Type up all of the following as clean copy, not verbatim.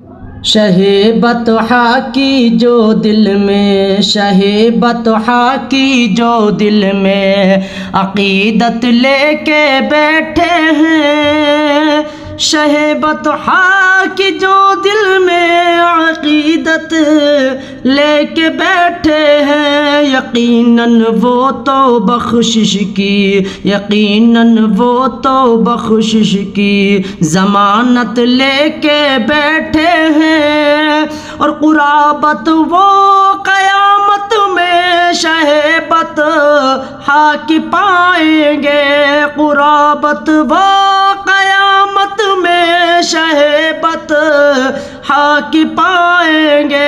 شہ بطحا کی جو دل میں، شہ بطحا کی جو دل میں عقیدت لے کے بیٹھے ہیں، شہ بطحا کی جو دل میں عقیدت لے کے بیٹھے ہیں، یقیناً وہ تو بخشش کی، یقیناً وہ تو بخشش کی ضمانت لے کے بیٹھے ہیں، اور قرابت وہ قیامت میں شہ بطحا کی پائیں گے، قرابت وہ قیامت میں شہ بطحا کی پائیں گے۔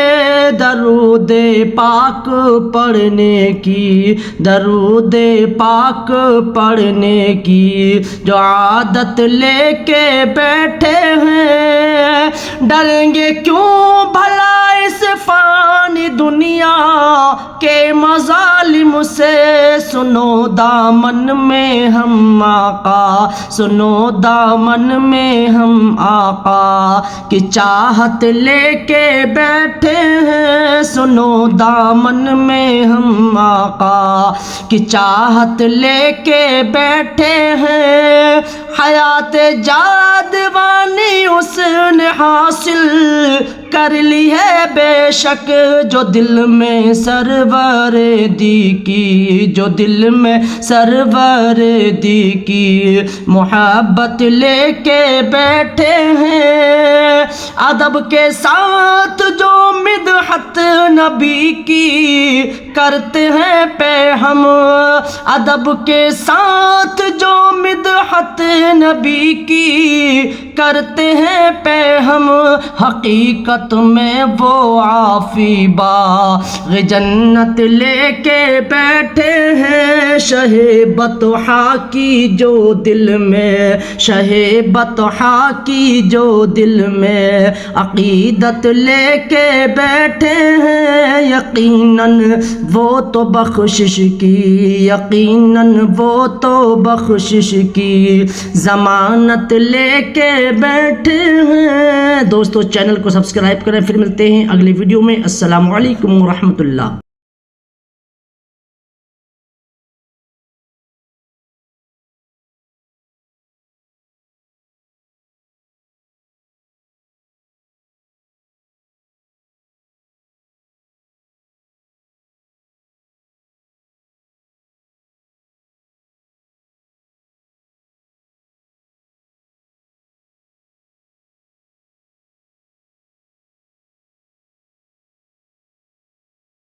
درود پاک پڑھنے کی، درود پاک پڑھنے کی جو عادت لے کے بیٹھے ہیں، ڈریں گے کیوں بھلا اس فانی دنیا کے مظالم سے، سنو دامن میں ہم آقا، سنو دامن میں ہم آقا کی چاہت لے کے بیٹھے ہیں، سنو دامن میں ہم آقا کی چاہت لے کے بیٹھے ہیں۔ حیات جاودانی اس نے حاصل کر لی ہے بے شک، جو دل میں سرور دی کی، جو دل میں سرور دی کی محبت لے کے بیٹھے ہیں۔ ادب کے ساتھ جو مدحت نبی کی کرتے ہیں پہ ہم، ادب کے ساتھ جو مدحت نبی کی کرتے ہیں پہ ہم، حقیقت میں وہ عافی باغ جنت لے کے بیٹھے ہیں، شہ بطحا کی جو دل میں، شہ بطحا کی جو دل میں عقیدت لے کے بیٹھے ہیں، یقیناً وہ تو بخشش کی، یقیناً وہ تو بخشش کی ضمانت لے کے بیٹھے ہیں۔ دوستو چینل کو سبسکرائب کریں، پھر ملتے ہیں اگلی ویڈیو میں۔ السلام علیکم ورحمۃ اللہ۔